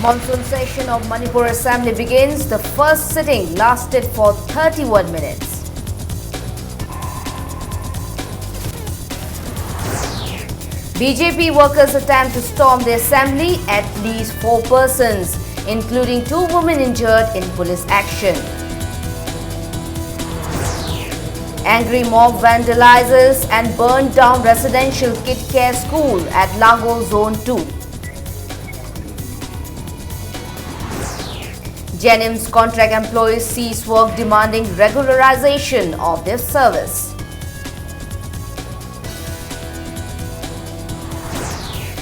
Monsoon session of Manipur Assembly begins. The first sitting lasted for 31 minutes. BJP workers attempt to storm the assembly. At least 4 persons, including 2 women, injured in police action. Angry mob vandalizes and burned down residential kid care school at Lagol Zone 2. Jennings contract employees cease work demanding regularization of their service.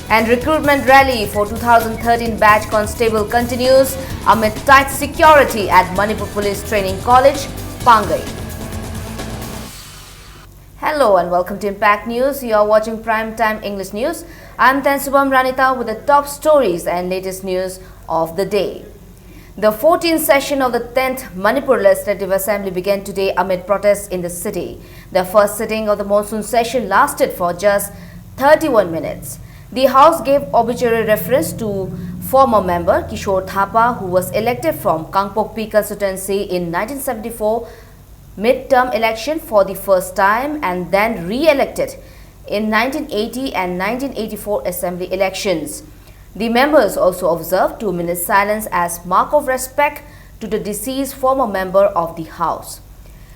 And recruitment rally for 2013 batch constable continues amid tight security at Manipur Police Training College, Pangai. Hello and welcome to Impact News. You are watching Primetime English News. I am Tansubam Ranita with the top stories and latest news of the day. The 14th session of the 10th Manipur Legislative Assembly began today amid protests in the city. The first sitting of the monsoon session lasted for just 31 minutes. The House gave obituary reference to former member Kishore Thapa, who was elected from Kangpokpi constituency in 1974 mid-term election for the first time and then re-elected in 1980 and 1984 assembly elections. The members also observed 2 minutes silence as mark of respect to the deceased former member of the House.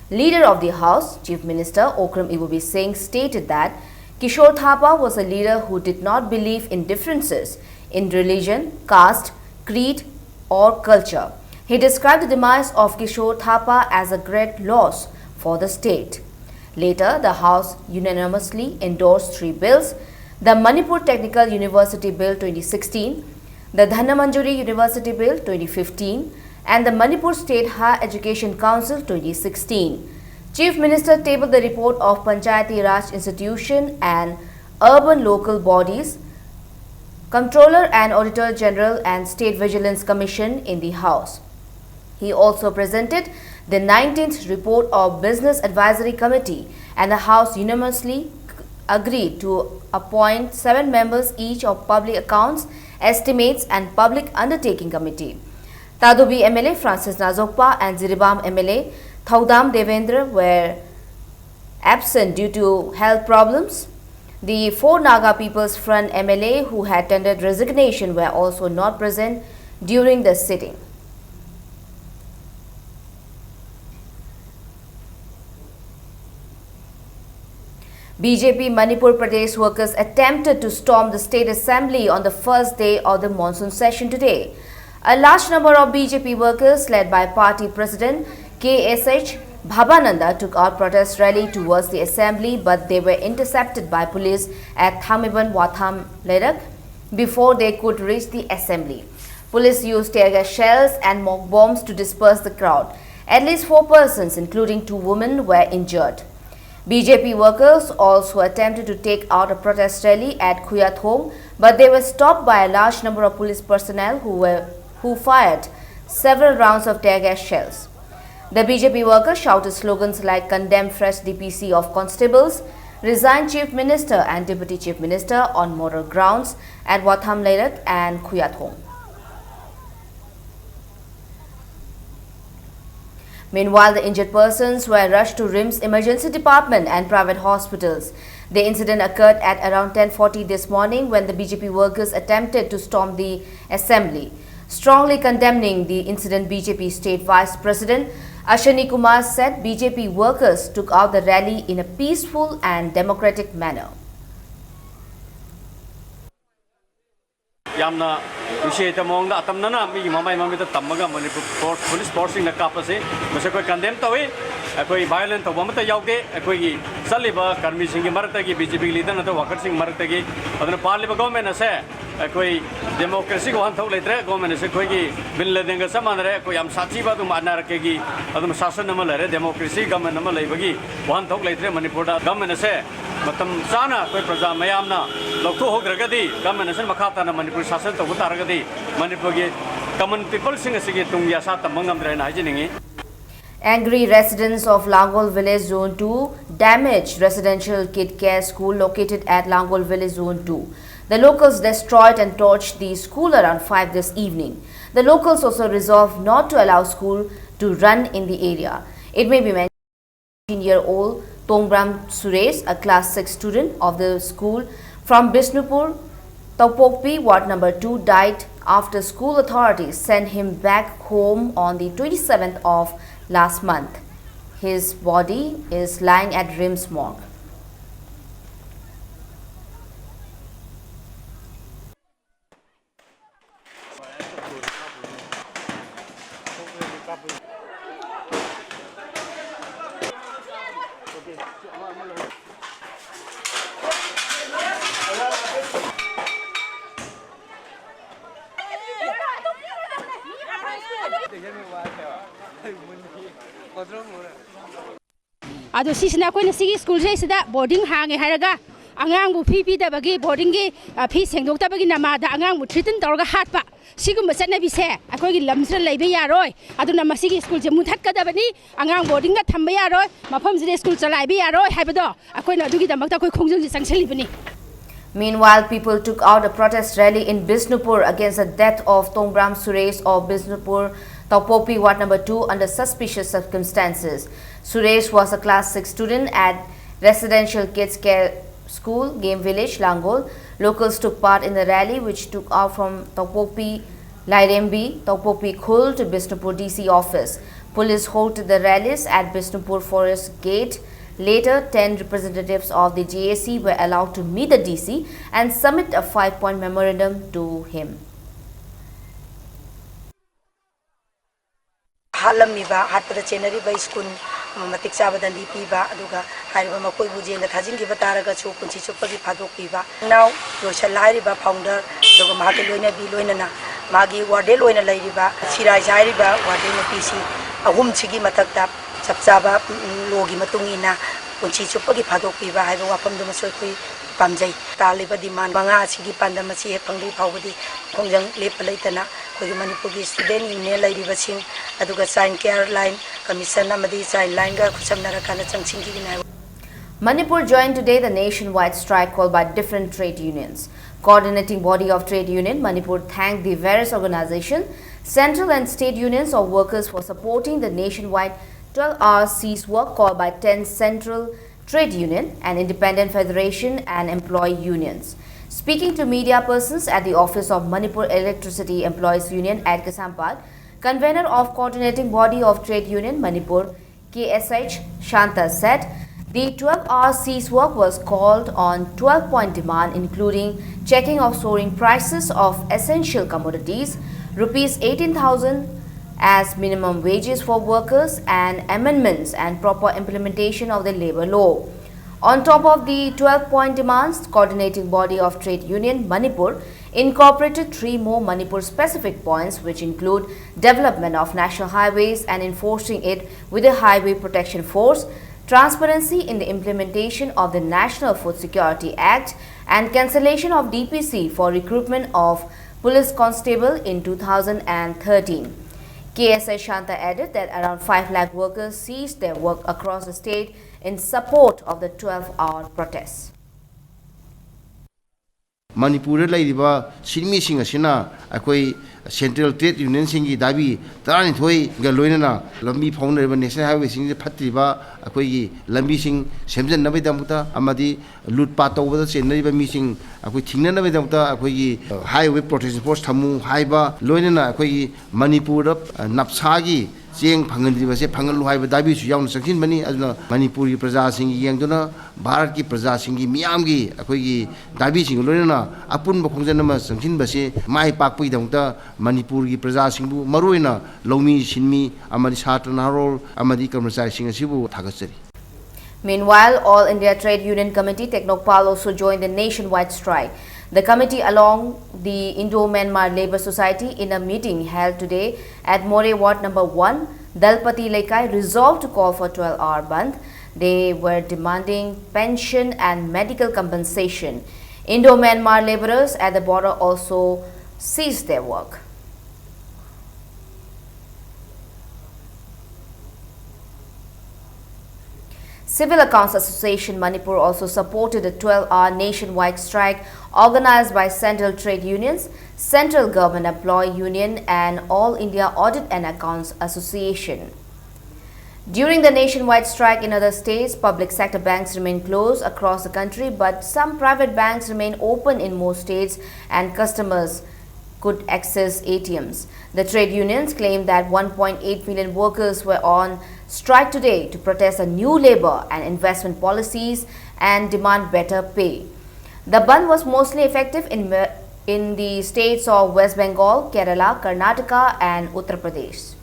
Leader of the House, Chief Minister Okram Iwobi Singh, stated that Kishore Thapa was a leader who did not believe in differences in religion, caste, creed or culture. He described the demise of Kishore Thapa as a great loss for the state. Later, the House unanimously endorsed 3 bills: the Manipur Technical University Bill 2016, the Dhannamanjuri University Bill 2015, and the Manipur State Higher Education Council 2016. Chief Minister tabled the report of Panchayati Raj Institution and Urban Local Bodies, Comptroller and Auditor General and State Vigilance Commission in the House. He also presented the 19th report of Business Advisory Committee, and the House unanimously agreed to appoint 7 members each of Public Accounts, Estimates and Public Undertaking Committee. Tadobi MLA Francis Nazokpa and Ziribam MLA Thaudam Devendra were absent due to health problems. The 4 Naga People's Front MLA who had tendered resignation were also not present during the sitting. BJP Manipur Pradesh workers attempted to storm the state assembly on the first day of the monsoon session today. A large number of BJP workers led by party president KSH Bhabananda took out protest rally towards the assembly, but they were intercepted by police at Thamiban Watham Lerak before they could reach the assembly. Police used tear gas shells and mock bombs to disperse the crowd. At least 4 persons, including 2 women, were injured. BJP workers also attempted to take out a protest rally at Khuyathom, but they were stopped by a large number of police personnel who fired several rounds of tear gas shells. The BJP workers shouted slogans like "Condemn fresh DPC of constables," "Resign Chief Minister and Deputy Chief Minister on moral grounds" at Watham Lerak and Khuyathom. Meanwhile, the injured persons were rushed to RIMS emergency department and private hospitals. The incident occurred at around 10:40 this morning when the BJP workers attempted to storm the assembly. Strongly condemning the incident, BJP State Vice President Ashwani Kumar said BJP workers took out the rally in a peaceful and democratic manner. Yamna Usheta Monga Atamnana, me, Mama, Mamma, Tamaga, police forcing the Kapase, Masako condemned away, a quay violent of Wamata Yauge, a quay Saliba, Karmising Maratagi, BJP leader, and the Wakarsing Maratagi, and the Parliament government, a quay democracy, one told later, government is a quay, Bin Ledinga Samana, Koyam Sachiba to Manaraki, Adam Sasanamala, democracy, government Namalabagi, one told later, Manipuda, government is a Matam Sana, Praza Mayamna, Loko Gragadi, government is Makata, Manipur Sasan to Utaragadi, Manipur, common people sing a Sigitung Yasata Mangam and Hygiene. Angry residents of Langol Village Zone 2 damaged residential kid care school located at Langol Village Zone 2. The locals destroyed and torched the school around 5 this evening. The locals also resolved not to allow school to run in the area. It may be mentioned 18-year-old Tongbram Suresh, a class 6 student of the school from Bishnupur, Taupokpi, Ward number 2, died after school authorities sent him back home on the 27th of last month. His body is lying at RIMS morgue. Ado sisna ko na sige school jay sida boarding hange haraga angang bu pi da bagi boarding gi fi sengdok ta bagi namada angang bu thritin torga hatpa sigum basana bi se akoi gi lamsra leibe yaroi adu na masigi school je muthat ka da bani angang boarding ga thamba yaroi mafam jide school chalai bi yaroi haibado akoi na dugi damak ta koi khongjong ji sangchali bani. Meanwhile, people took out a protest rally in Bishnupur against the death of Tongbram Suresh of Bishnupur, Taupopi, Ward number 2 under suspicious circumstances. Suresh was a class 6 student at Residential Kids Care School, Game Village, Langol. Locals took part in the rally which took out from Taupopi, Lairembi, Taupopi Khul to Bishnupur DC office. Police halted the rallies at Bishnupur Forest Gate. Later, 10 representatives of the GAC were allowed to meet the DC and submit a 5-point memorandum to him. Halamiba hatpada chenari ba school matik sabada lipiba aduga haiba makoi buje na thajin gi bataraga chu kunchi chupagi phadok piba now roshal haiba founder aduga mahake loina bi loina na magi wardel loina laiba sirai jaiba wardel pc ahum chigi matakta chapchaba logi matungina kunchi chupagi phadok piba haiba wapam dum soi kui pamjai taliba demand manga sigi pandam chi he pangri phawdi khongjang lep laitana khoi manipur gi student union laiba sing aduga sign care line commission amadi sign line ga khusamnara kana changchingi ginai. Manipur joined today the nationwide strike called by different trade unions. Coordinating body of trade union, Manipur thanked the various organizations, central and state unions of workers for supporting the nationwide 12-hour cease work called by 10 central trade union and independent federation and employee unions. Speaking to media persons at the office of Manipur Electricity Employees Union at Kasampad, convener of coordinating body of trade union Manipur KSH Shanta said the 12-hour cease work was called on 12-point demand including checking of soaring prices of essential commodities, rupees 18,000 as minimum wages for workers and amendments and proper implementation of the labor law. On top of the 12-point demands, coordinating body of trade union Manipur incorporated 3 more Manipur-specific points which include development of national highways and enforcing it with a highway protection force, transparency in the implementation of the National Food Security Act and cancellation of DPC for recruitment of police constable in 2013. KSI Shanta added that around 5 lakh workers ceased their work across the state in support of the 12-hour protests. Manipur laiba sinmi sing asina akoi central trade union singi dabi tarani thoi ga loinana lambi phawna ba national highway sing phattiba akoi gi lambi sing semjan nabai damuta amadi lut pa tawba chenai ba mi sing akoi thingna nabai damuta akoi gi highway protection force thamu haiba loinana akoi gi Manipur napsa gi cheng phangan base phangal hai ba dabi su yaun sakhin bani aduna Manipur gi praja sing gi yengduna bharat gi praja sing gi miam gi akoi gi dabi sing loinana apun ba khongjan ma sakhin base mai pak pui damuta Manipur gi praja sing bu maroina lomi sinmi amadi satna rol amadi karmachari sing asibu thagachari. Meanwhile, All India Trade Union Committee Teknokpal also joined the nationwide strike. The committee along the Indo-Myanmar Labour Society in a meeting held today at More Ward number 1, Dalpati Laikai resolved to call for 12-hour bandh. They were demanding pension and medical compensation. Indo-Myanmar labourers at the border also ceased their work. Civil Accounts Association Manipur also supported a 12-hour nationwide strike organized by Central Trade Unions, Central Government Employee Union and All India Audit and Accounts Association. During the nationwide strike in other states, public sector banks remain closed across the country, but some private banks remain open in most states and customers could access ATMs. The trade unions claim that 1.8 million workers were on strike today to protest the new labor and investment policies and demand better pay. The ban was mostly effective in the states of West Bengal, Kerala, Karnataka and Uttar Pradesh.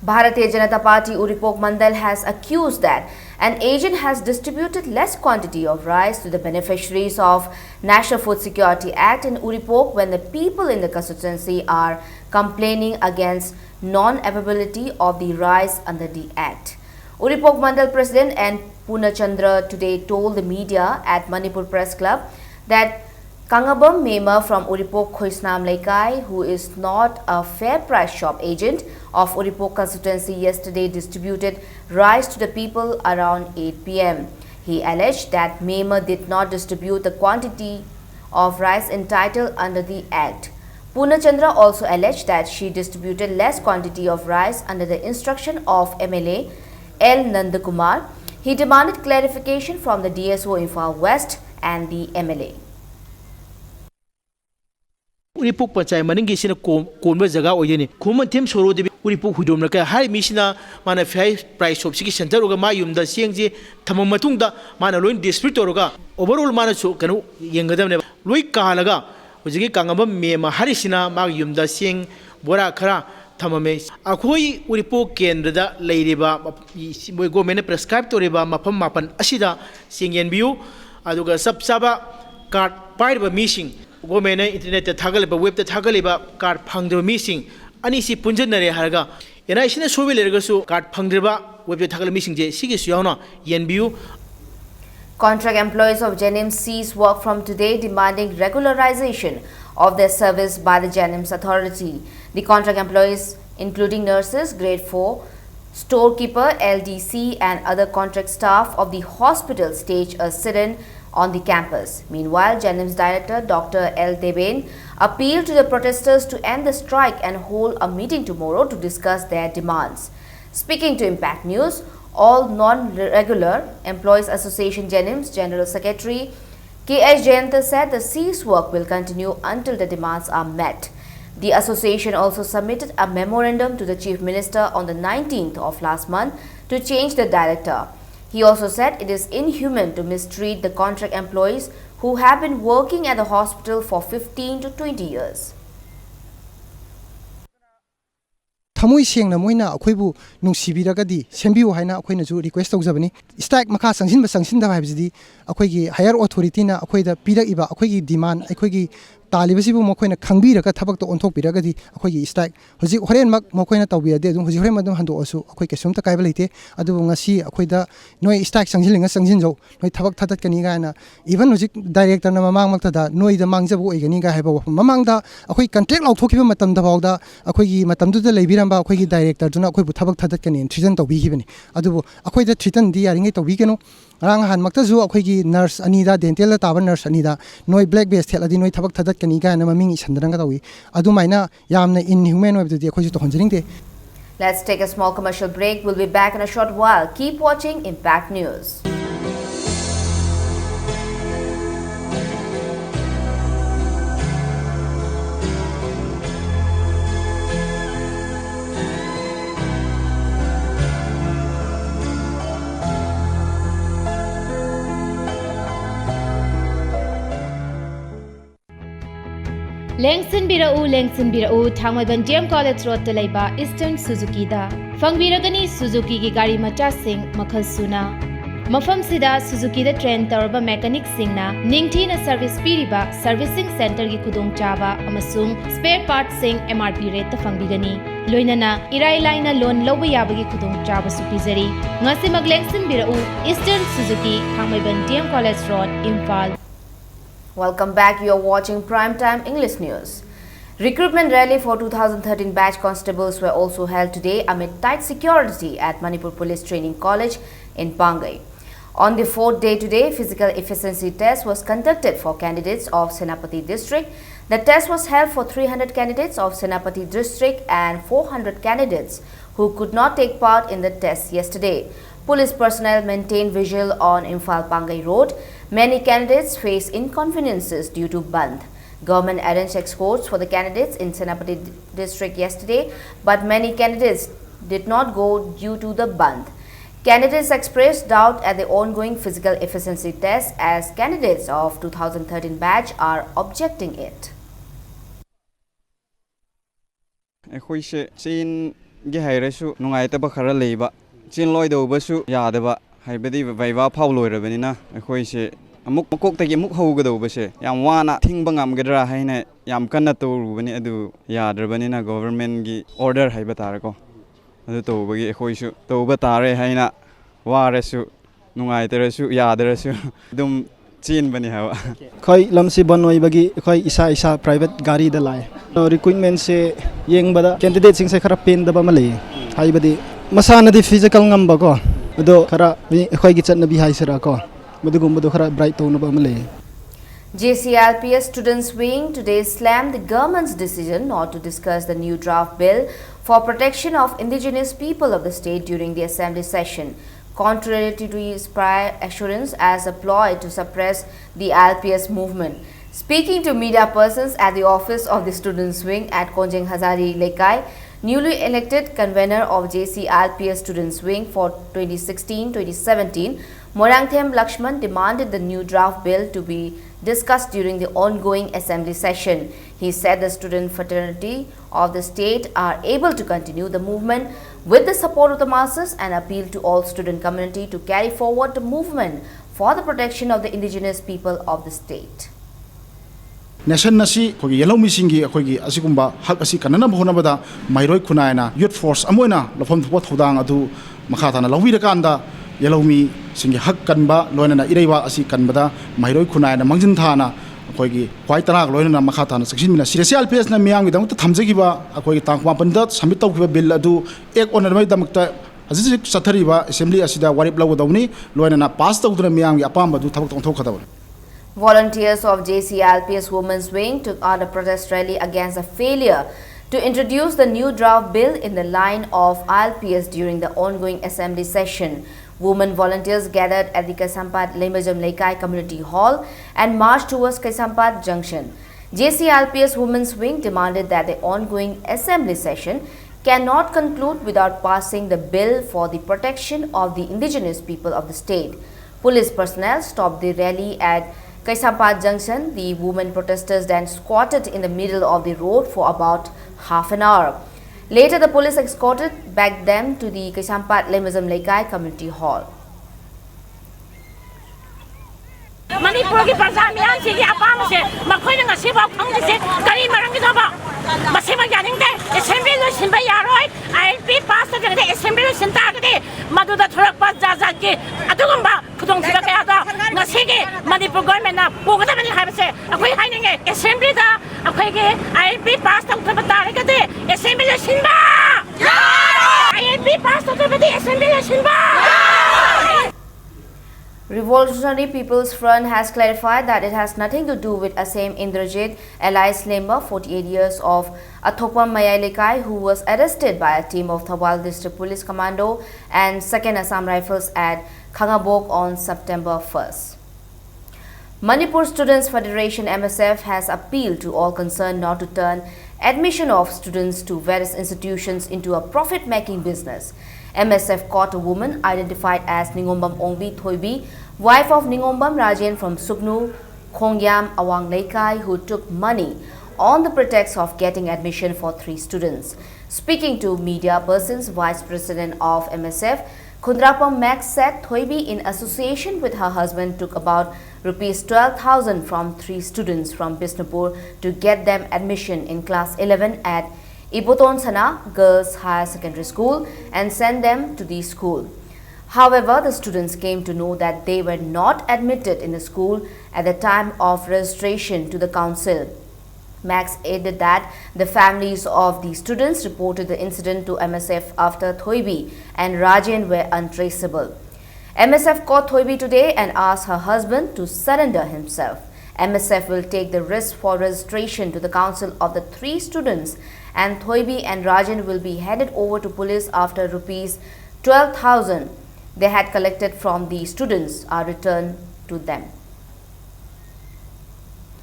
Bharatiya Janata Party Uripok Mandal has accused that an agent has distributed less quantity of rice to the beneficiaries of National Food Security Act in Uripok when the people in the constituency are complaining against non-availability of the rice under the Act. Uripok Mandal President N. Punachandra today told the media at Manipur Press Club that Kangabam Mema from Uripok Khoisnam Laikai, who is not a fair price shop agent of Uripok constituency, yesterday distributed rice to the people around 8 p.m. He alleged that Mema did not distribute the quantity of rice entitled under the Act. Punachandra also alleged that she distributed less quantity of rice under the instruction of MLA L. Nandakumar. He demanded clarification from the DSO Imphal West and the MLA. Uripok Pachai Maningi Sina Komba Zaga Oyeni, Kuman Tim Soro de Uripok Hudomaka, Hai Mishina, Mana Fai Price of Siki Center Mayum, the Siengi, Tamamatunda, Manaloin District Oroga, overall Manacho Kanu, Yangadam, Lui Kalaga, Ujiki Kangaba, Mema Harisina, Mayum, the Sieng, Bora Kara, Tamame, Akoi Uripok Kendra, Lady we go many prescribed to Riba, Mapam Mapan, Ashida, Sing View, Aduga Subsaba, card, Pirate Missing. Women internet Tagaliba, web the Tagaliba, card Pangdra missing, Anisi Punjanare Harga. And I seen a Soviet Legaso, card Pangdriba, web the Tagal missing J. Sigis Yona, Yenbu. Contract employees of Janims cease work from today, demanding regularization of their service by the Janims authority. The contract employees, including nurses, grade 4, storekeeper, LDC, and other contract staff of the hospital, stage a sit-in on the campus. Meanwhile, Janims Director Dr. L. Deben appealed to the protesters to end the strike and hold a meeting tomorrow to discuss their demands. Speaking to Impact News, All Non-Regular Employees Association Janims General Secretary K.S. Jayanta said the cease work will continue until the demands are met. The association also submitted a memorandum to the Chief Minister on the 19th of last month to change the director. He also said it is inhuman to mistreat the contract employees who have been working at the hospital for 15 to 20 years. Thamoi sengna moina akhoi nung sibiragadi sembiu haina akhoi na ju request tawjabani strike makha sangsin da haibjidi akhoi gi higher authority na akhoi da pirak iba akhoi gi demand akhoi gi talibasibu mokhoi na khangbiraga thabak to onthok biragadi akhoi gi strike hoji horen mak mokhoi na tawbirade adum hoji horen madum hando asu akhoi kesum ta kaibal ite adu ngasi akhoi da noi strike sangsilinga sangjin jo noi thabak thatat kani ga na even hoji director na mamang mak da noi da mangjabu oigani ga haiba mamang da akhoi contract lauthokiba matam da bawda akhoi gi matam du da leibiramba akhoi gi director duna akhoi bu thabak thatat kani treason tawbi hibani adu akhoi da treason di yaringai tawbi keno rang han makta ju akhoi gi nurse anida dental da taban nurse anida noi black base theladi noi thabak thatat kani ga na maming isandaranga tawi adu maina yamna inhuman webdi akhoi ju to honjring te. Let's take a small commercial break. We'll be back in a short while. Keep watching Impact News. Lengsin Thangmaiban DM College Road to Laiba Eastern Suzuki da Fangbiragani Suzuki ki gari macha sing makhal suna Mafam sida Suzuki da train tarba mechanic singna ningthina service piriba servicing center gi khudong chaba amasung spare parts sing MRP rate ta fangbigani loinana irai laina loan loba yabagi khudong chaba su pizari ngasi maglengsin birau Eastern Suzuki Thangmaiban DM College Road Imphal. Welcome back. You are watching Primetime English News. Recruitment rally for 2013 batch constables were also held today amid tight security at Manipur Police Training College in Pangai. On the fourth day today, physical efficiency test was conducted for candidates of Senapati district. The test was held for 300 candidates of Senapati district and 400 candidates who could not take part in the test yesterday. Police personnel maintained vigil on Imphal Pangai Road. Many candidates face inconveniences due to Bandh. Government arranged escorts for the candidates in Senapati district yesterday, but many candidates did not go due to the Bandh. Candidates expressed doubt at the ongoing physical efficiency test as candidates of 2013 batch are objecting it. ꯑꯩꯈꯣꯏꯁꯦ ꯆꯦꯟꯒꯦ ꯍꯥꯏꯔꯁꯨ ꯅꯨꯡꯉꯥꯏꯇꯕ ꯈꯔ ꯂꯩꯕ ꯆꯦꯟꯂꯣꯏꯗꯧꯕꯁꯨ ꯌꯥꯗꯕ ꯍꯥꯏꯕꯗꯤ ꯚꯩꯚꯥ ꯐꯥꯎ ꯂꯣꯏꯔꯕꯅꯤꯅ ꯑꯩꯈꯣꯏꯁꯦ ꯑꯃꯨꯛ ꯃꯀꯣꯛꯇꯒꯤ ꯑꯃꯨꯛ ꯍꯧꯒꯗꯧꯕꯁꯦ ꯌꯥꯝ ꯋꯥꯅ ꯊꯤꯡꯕ ꯉꯝꯒꯗ꯭ꯔꯥ ꯍꯥꯏꯅ ꯌꯥꯝ ꯀꯟꯅ ꯇꯧꯔꯨꯕꯅꯤ ꯑꯗꯨ ꯌꯥꯗ꯭ꯔꯕꯅꯤ나 ꯒꯣꯚꯔꯟꯃꯦꯟꯠꯒꯤ ꯑꯣꯔꯗꯔ ꯍꯥꯏꯕ ꯇꯥꯔꯦꯀꯣ ꯑꯗꯨ ꯇꯧꯕꯒꯤ ꯑꯩꯈꯣꯏꯁꯨ ꯇꯧꯕ ꯇꯥꯔꯦ ꯍꯥꯏꯅ ꯋꯥꯔꯁꯨ ꯅꯨꯡꯉꯥꯏꯇꯔꯁꯨ ꯌꯥꯗꯔꯁꯨ ꯑꯗꯨꯝ ꯆꯦꯟꯕꯅꯤ ꯍꯥꯏꯕ ꯑꯩꯈꯣꯏ ꯂꯝꯁꯤ ꯕꯟ ꯑꯣꯏꯕꯒꯤ ꯑꯩꯈꯣꯏ ꯏꯁꯥ ꯄ꯭ꯔꯥꯏꯚꯦꯠ ꯒꯥꯔꯤꯗ ꯂꯥꯛꯑꯦ ꯔꯤꯀ꯭ꯔꯨꯏꯠꯃꯦꯟꯠꯁꯦ ꯌꯦꯡꯕꯗ ꯀꯦꯟꯗꯤꯗꯦꯠꯁꯤꯡꯁꯦ ꯈꯔ ꯄꯦꯟꯗꯕ ꯑꯃ ꯂꯩꯌꯦ ꯍꯥꯏꯕꯗꯤ ꯃꯁꯥꯅꯗꯤ ꯐꯤꯖꯤꯀꯦꯜ ꯉꯝꯕꯀꯣ ꯑꯗꯣ ꯈꯔ ꯑꯩꯈꯣꯏꯒꯤ ꯆꯠꯅꯕꯤ ꯍꯥꯏꯁꯤꯔꯥꯀꯣ ꯃꯗꯨꯒꯨꯝꯕꯗꯣ ꯈꯔ ꯕ꯭ꯔꯥꯏꯠ ꯇꯧꯅꯕ ꯑꯃ ꯂꯩꯌꯦ. JCLPS Students Wing today slammed the government's decision not to discuss the new draft bill for protection of indigenous people of the state during the assembly session, contrary to its prior assurance as a ploy to suppress the LPS movement. Speaking to media persons at the office of the Students Wing at Konjeng Hazari Lekai, newly elected convener of JCLPS Students Wing for 2016-2017, Morangthem Lakshman demanded the new draft bill to be discussed during the ongoing assembly session. He said the student fraternity of the state are able to continue the movement with the support of the masses and appeal to all student community to carry forward the movement for the protection of the indigenous people of the state. Nation nasi kogi yellow missing kogi asikumba hak asi kanana bhona bada mairoi kunaina youth force amoina lofom thupot hodang adu makhatana lawira kanda yellow mi singi hak kanba loina iraiwa asi kanbada mairoi kunaina mangjin thana kogi kwai tarak loina makhatana section mina CLPS na miyang gidang thamjagiba kogi tangma panda submit tawkiba bill adu ek onar mai damakta aziji sathariba assembly asida warip lawdawni loina pass tawduna miyang apamba du thabak tongthok khadaw. Volunteers of JCLPS Women's Wing took out a protest rally against the failure to introduce the new draft bill in the line of ILPS during the ongoing assembly session. Women volunteers gathered at the Kaisampat Lemajam Lekai Community Hall and marched towards Kaisampat Junction. JCLPS Women's Wing demanded that the ongoing assembly session cannot conclude without passing the bill for the protection of the indigenous people of the state. Police personnel stopped the rally at Kaisampat Junction. The women protesters then squatted in the middle of the road for about half an hour. Later, the police escorted back them to the Kaisampat Lemajam Lekai Community Hall. Manipur ki praja miyan si apam se makhoi na ngasi ba khang se kari marang ki ba masima yaning de assembly lo sinba yaroi ILP pass ta de assembly lo sinta ka de madu da thorak pas ja ja ki adugum ba khudong thiba ka da ngasi ki Manipur government na po ga mani ha se akhoi haining ge assembly da akhoi ge ILP pass ta thaba ta ka de assembly lo sinba ILP pass ta thaba de assembly lo sinba. Revolutionary People's Front has clarified that it has nothing to do with Asem Indrajit Elias Lemba, 48 years of Athopam Mayalekai, who was arrested by a team of Thawal District Police Commando and 2nd Assam Rifles at Khangabok on September 1st. Manipur Students Federation MSF has appealed to all concerned not to turn admission of students to various institutions into a profit-making business. MSF caught a woman identified as Ningombam Ongbi Thoibi, wife of Ningombam Rajan from Sugnu, Khongyam, Awang Lekai, who took money on the pretext of getting admission for 3 students. Speaking to media persons, Vice President of MSF, Kundrapam Max said Thoibi, in association with her husband, took about Rs 12,000 from 3 students from Bisnupur to get them admission in class 11 at Ipoton Sana Girls Higher Secondary School and send them to the school. However, the students came to know that they were not admitted in the school at the time of registration to the council. Max added that the families of the students reported the incident to MSF after Thoibi and Rajan were untraceable. MSF caught Thoibi today and asked her husband to surrender himself. MSF will take the risk for registration to the council of the 3 students, and Thoibi and Rajan will be handed over to police after rupees 12,000 they had collected from the students are returned to them.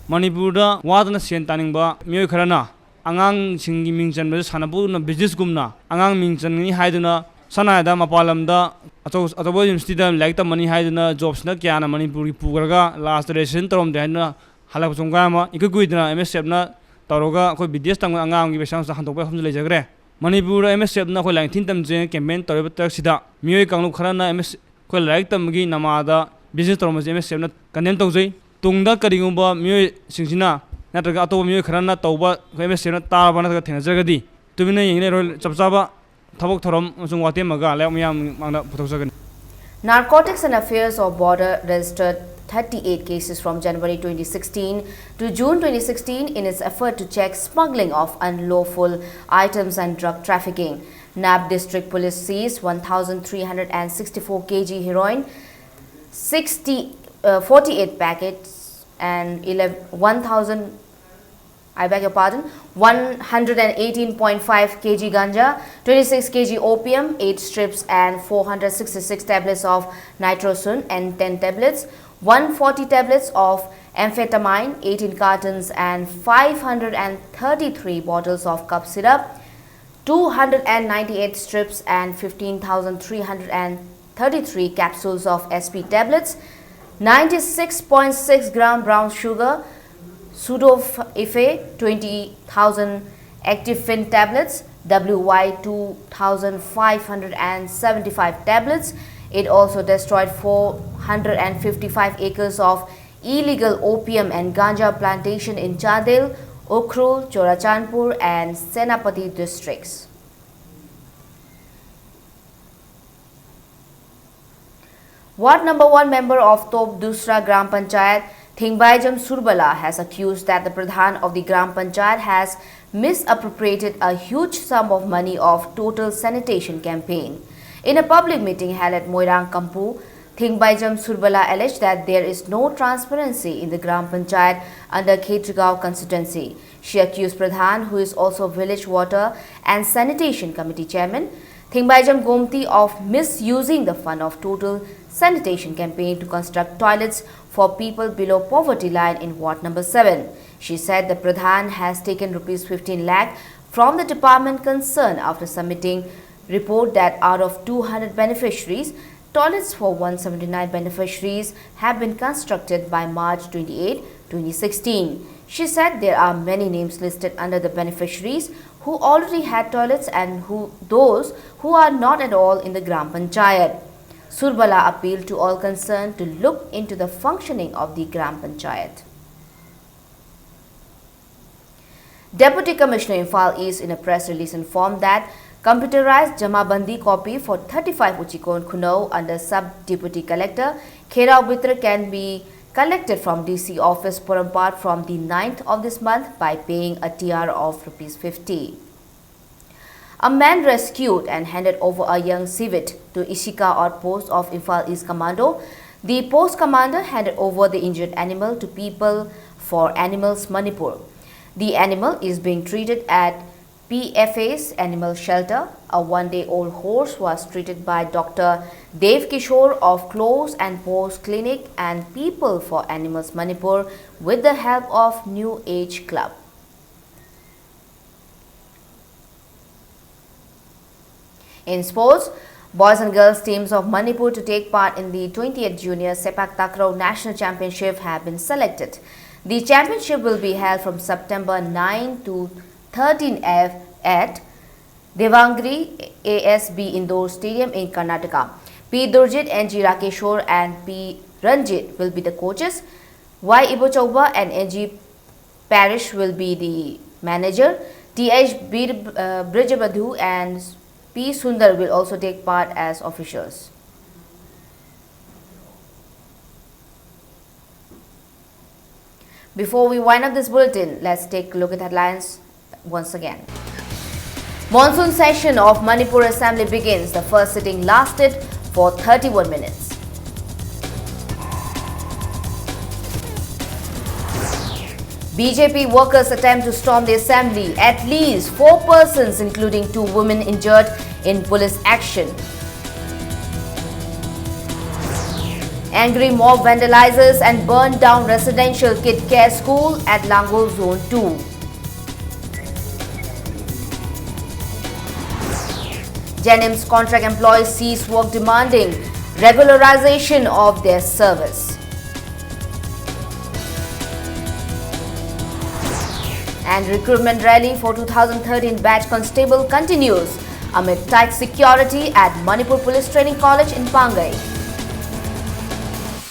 Manipurda wadana sen taningba miyoi kharana angang singi mingchan ba sanabu business gumna angang mingchan ni haiduna sanada mapalamda atobo university da like ta money haiduna jobs na kya na Manipur ki pugarga last registration torom de na halak chungga ma ikuidna MSF na toroga koi BDS tang angang gi besang sa handok ba khum le jagre Manipur MSF na koi lang tin tam je campaign toriba tak sida miyoi kanglu kharana MS koi like tam gi namada business torom MSF na condemn tawjai tungda karigumba miyoi singsina natraga atoba miyoi kharana tawba MSF na taraba na thenajagadi tumina yengne rol chapchaba thabok thorom amsung watemaga lek miyam mangna phuthokjagani. Narcotics and Affairs of Border registered 38 cases from January 2016 to June 2016 in its effort to check smuggling of unlawful items and drug trafficking. NAB District Police seized 1,364 kg heroin, 48 packets and 118.5 kg ganja, 26 kg opium, 8 strips and 466 tablets of nitrosun and 10 tablets, 140 tablets of amphetamine, 18 cartons and 533 bottles of cough syrup, 298 strips and 15,333 capsules of SP tablets, 96.6 gram brown sugar, Pseudoephedrine 20,000 Actifin tablets, WY 2,575 tablets. It also destroyed 455 acres of illegal opium and ganja plantation in Chadil, Ukhrul, Chorachandpur and Senapati districts. Ward number 1 member of Top Dusra Gram Panchayat, Thingbaijam Surbala, has accused that the Pradhan of the Gram Panchayat has misappropriated a huge sum of money of total sanitation campaign. In a public meeting held at Moirang Kampu, Thingbaijam Surbala alleged that there is no transparency in the Gram Panchayat under Khetragaon constituency. She accused Pradhan, who is also village water and sanitation committee chairman, Thingbaijam Gomti, of misusing the fund of total sanitation campaign to construct toilets for people below poverty line in Ward number 7. She said the Pradhan has taken rupees 15 lakh from the department concerned after submitting report that out of 200 beneficiaries, toilets for 179 beneficiaries have been constructed by March 28, 2016. She said there are many names listed under the beneficiaries who already had toilets and those who are not at all in the Gram Panchayat. Surbala appealed to all concerned to look into the functioning of the Gram Panchayat. Deputy Commissioner Imphal East in a press release informed that computerized Jamabandi copy for 35 Uchikon Kuno under Sub-Deputy Collector Kherao Bitra can be collected from DC office Porampart from the 9th of this month by paying a TR of Rs 50. A man rescued and handed over a young civet to Ishika outpost of Imphal East Commando. The post commander handed over the injured animal to People for Animals Manipur. The animal is being treated at PFA's animal shelter. A one-day-old horse was treated by Dr. Dev Kishore of Close and Post Clinic and People for Animals Manipur with the help of New Age Club. In sports, boys and girls teams of Manipur to take part in the 20th Junior Sepak Takraw National Championship have been selected. The championship will be held from September 9 to 13 at Devangri ASB Indoor Stadium in Karnataka. P. Durjit, N.G. Rakeshwar and P. Ranjit will be the coaches. Y. Ibo Chauba and N.G. Parish will be the manager. T.H. Brijabadhu and P. Sundar will also take part as officials. Before we wind up this bulletin, let's take a look at headlines once again. Monsoon session of Manipur Assembly begins. The first sitting lasted for 31 minutes. BJP workers attempt to storm the assembly. At least 4 persons, including 2 women, injured in police action. Angry mob vandalizes and burned down residential kid care school at Langol Zone 2. Janim's contract employees cease work demanding regularization of their service. And recruitment rally for 2013 batch constable continues amid tight security at Manipur Police Training College in Pangai.